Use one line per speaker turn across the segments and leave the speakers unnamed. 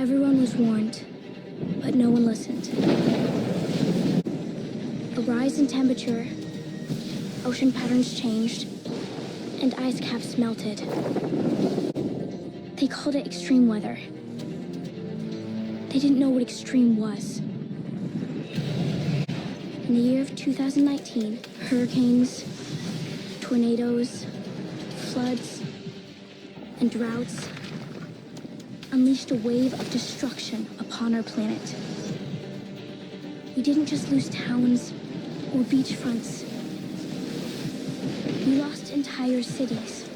Everyone was warned, but no one listened. A rise in temperature, ocean patterns changed, and ice caps melted. They called it extreme weather. They didn't know what extreme was. In the year of 2019, hurricanes, tornadoes, floods, and droughts unleashed a wave of destruction upon our planet. We didn't just lose towns or beachfronts. We lost entire cities.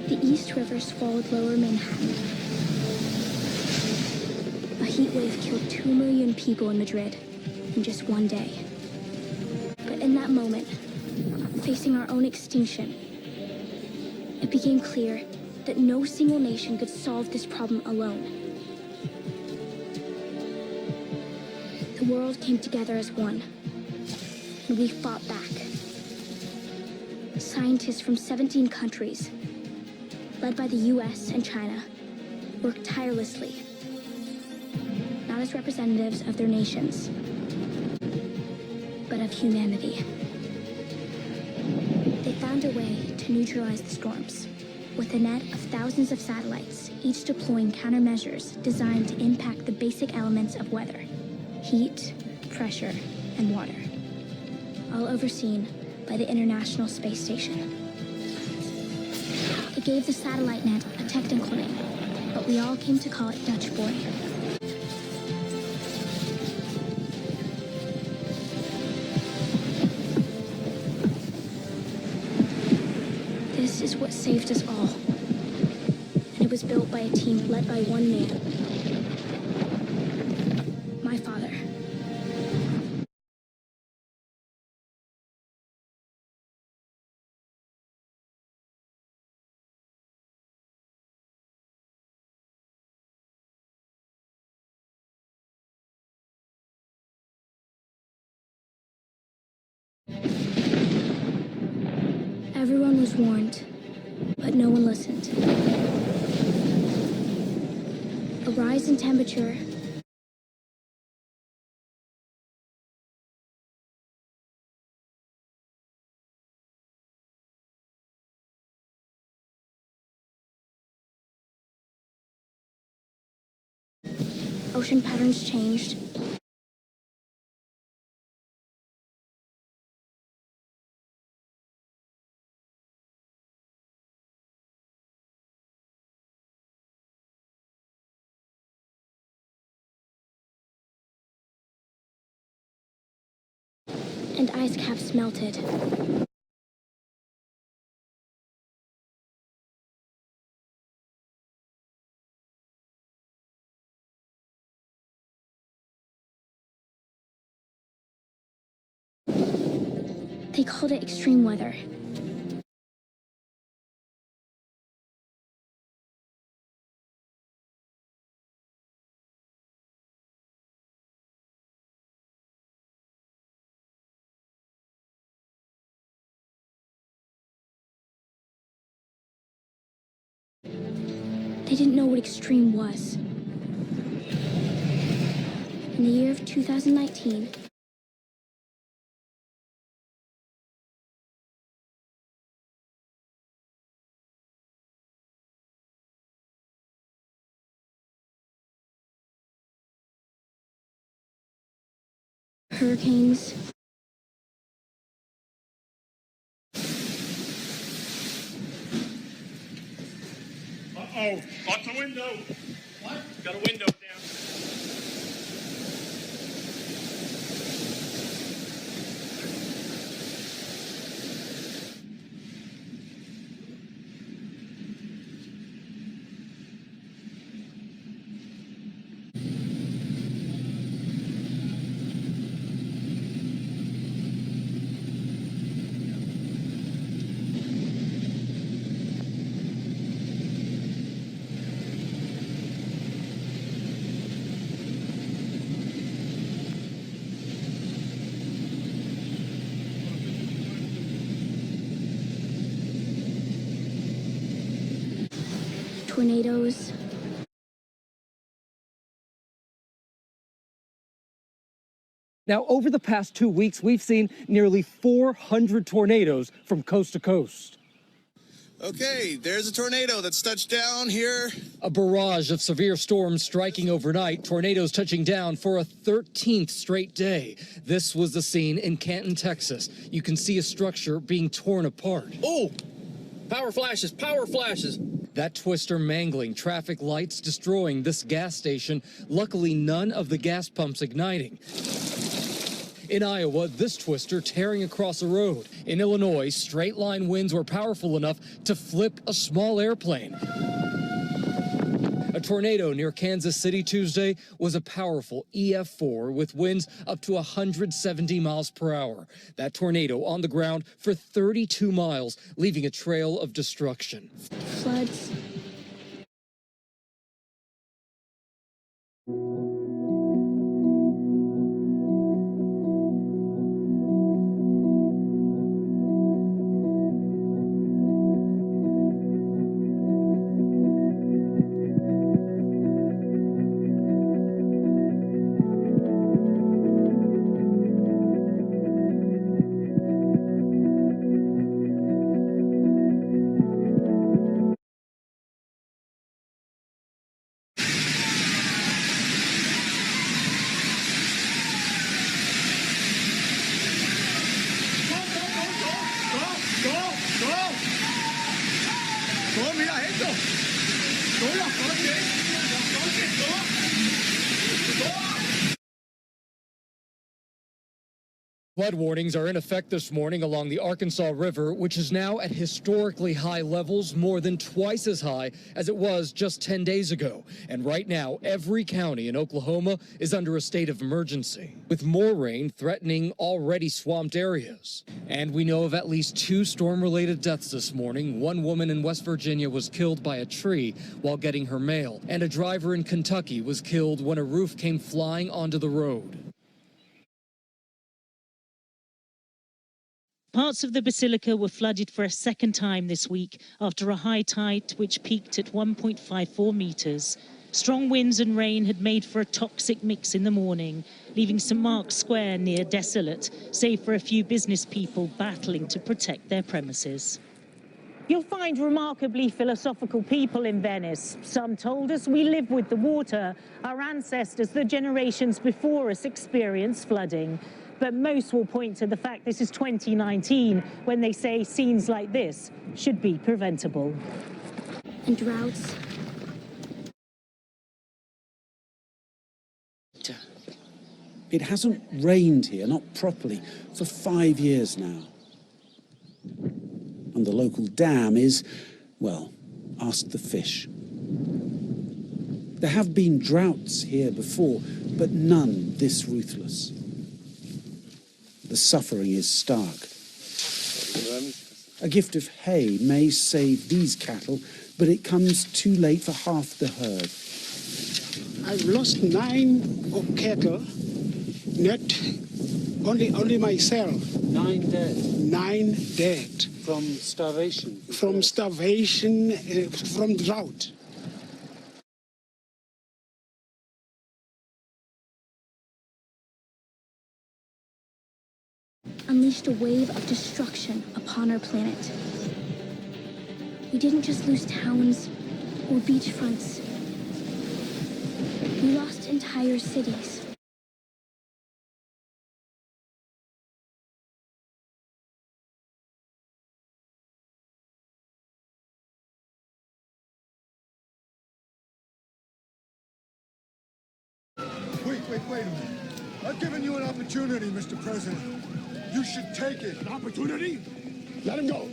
The East River swallowed Lower Manhattan. A heat wave killed 2 million people in Madrid in just one day. But in that moment, facing our own extinction, it became clear that no single nation could solve this problem alone. The world came together as one, and we fought back. Scientists from 17 countries, led by the US and China, worked tirelessly, not as representatives of their nations, but of humanity. They found a way to neutralize the storms, with a net of thousands of satellites, each deploying countermeasures designed to impact the basic elements of weather: heat, pressure, and water, all overseen by the International Space Station. It gave the satellite net a technical name, but we all came to call it Dutch Boy. This is what saved us all. And it was built by a team led by one man. My father. Everyone was warned, but no one listened. A rise in temperature, ocean patterns changed, and ice caps melted. They called it extreme weather. They didn't know what extreme was. In the year of 2019, hurricanes,
Uh-oh, lock the window. What? Got a window down.
tornadoes,
Now, over the past 2 weeks, we've seen nearly 400 tornadoes from coast to coast.
Okay, there's a tornado that's touched down here.
A barrage of severe storms striking overnight, tornadoes touching down for a 13th straight day. This was the scene in Canton, Texas. You can see a structure being torn apart.
Oh, power flashes, power flashes.
That twister mangling traffic lights, destroying this gas station. Luckily, none of the gas pumps igniting. In Iowa, this twister tearing across a road. In Illinois, straight line winds were powerful enough to flip a small airplane. A tornado near Kansas City Tuesday was a powerful EF4 with winds up to 170 miles per hour. That tornado on the ground for 32 miles, leaving a trail of destruction.
Floods.
Flood warnings are in effect this morning along the Arkansas River, which is now at historically high levels, more than twice as high as it was just 10 days ago. And right now, every county in Oklahoma is under a state of emergency, with more rain threatening already swamped areas. And we know of at least 2 storm-related deaths this morning. One woman in West Virginia was killed by a tree while getting her mail, and a driver in Kentucky was killed when a roof came flying onto the road.
Parts of the Basilica were flooded for a second time this week after a high tide which peaked at 1.54 meters. Strong winds and rain had made for a toxic mix in the morning, leaving St. Mark's Square near desolate, save for a few business people battling to protect their premises.
You'll find remarkably philosophical people in Venice. Some told us we live with the water. Our ancestors, the generations before us, experienced flooding. But most will point to the fact this is 2019 when they say scenes like this should be preventable.
And droughts.
It hasn't rained here, not properly, for 5 years now. And the local dam is, well, ask the fish. There have been droughts here before, but none this ruthless. The suffering is stark. A gift of hay may save these cattle, but it comes too late for half the herd.
I've lost 9 cattle, net only myself.
9 dead.
9 dead.
From starvation?
From starvation, from drought.
Unleashed a wave of destruction upon our planet. We didn't just lose towns or beachfronts. We lost entire cities.
Wait a minute. I've given you an opportunity, Mr. President. You should take it.
An opportunity? Let him go.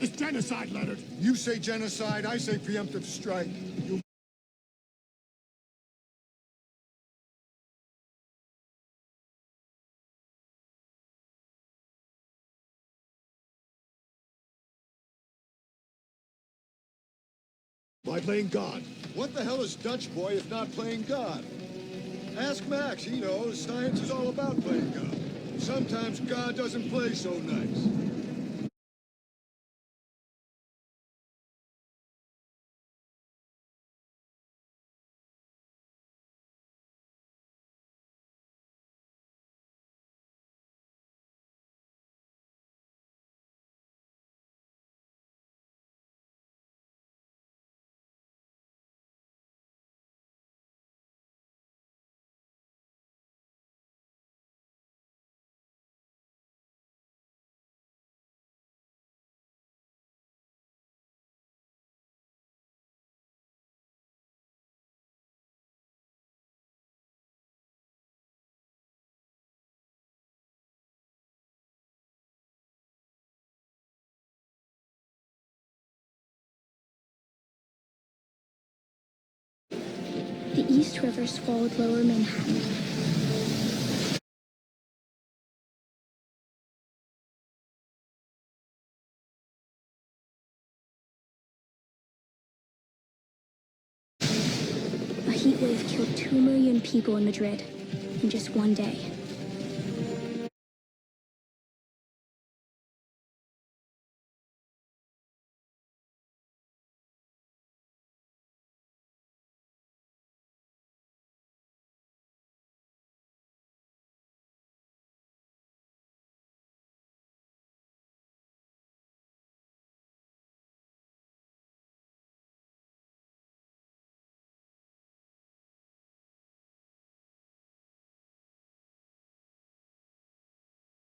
It's genocide, Leonard.
You say genocide, I say preemptive strike. You
By playing God.
What the hell is Dutch boy if not playing God? Ask Max, he knows. Science is all about playing God. Sometimes God doesn't play so nice.
East River swallowed lower Manhattan. A heat wave killed 2 million people in Madrid in just one day.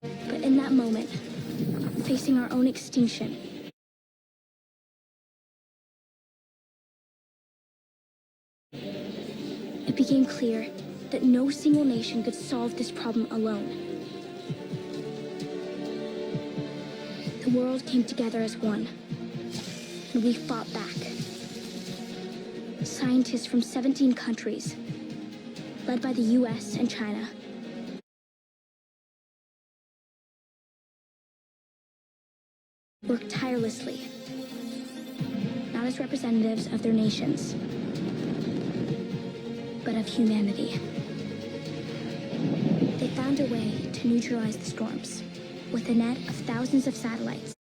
But in that moment, facing our own extinction, it became clear that no single nation could solve this problem alone. The world came together as one, and we fought back. Scientists from 17 countries, led by the US and China, worked tirelessly, not as representatives of their nations, but of humanity. They found a way to neutralize the storms with a net of thousands of satellites.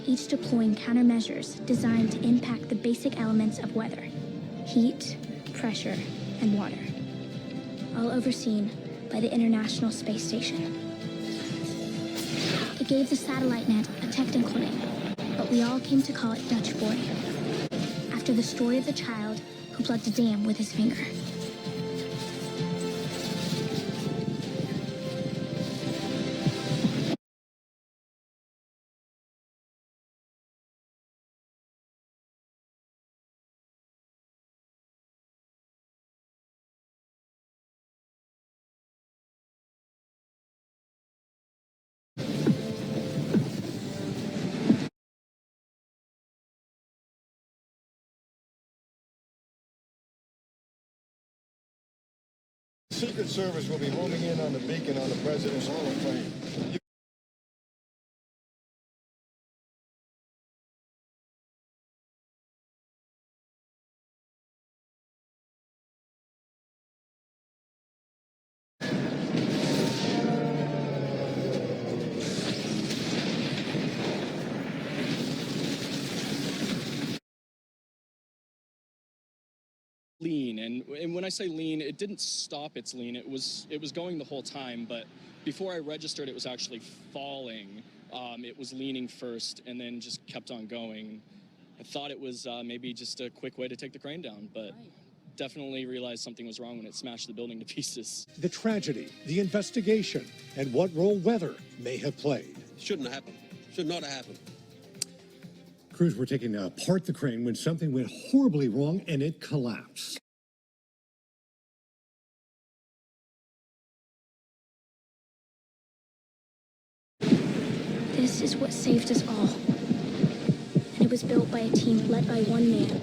Each deploying countermeasures designed to impact the basic elements of weather: heat, pressure, and water, all overseen by the International Space Station. It gave the satellite net a technical name, but we all came to call it Dutch Boy, after the story of the child who plugged a dam with his finger.
Secret Service will be homing in on the beacon on the President's Hall of Fame.
Lean, and when I say lean, it didn't stop its lean. It was going the whole time, but before I registered, it was actually falling. It was leaning first, and then just kept on going. I thought it was maybe just a quick way to take the crane down, but definitely realized something was wrong when it smashed the building to pieces.
The tragedy, the investigation, and what role weather may have played.
Shouldn't have happened. Should not have happened.
Crews were taking apart the crane when something went horribly wrong and it collapsed.
This is what saved us all. And it was built by a team led by one man.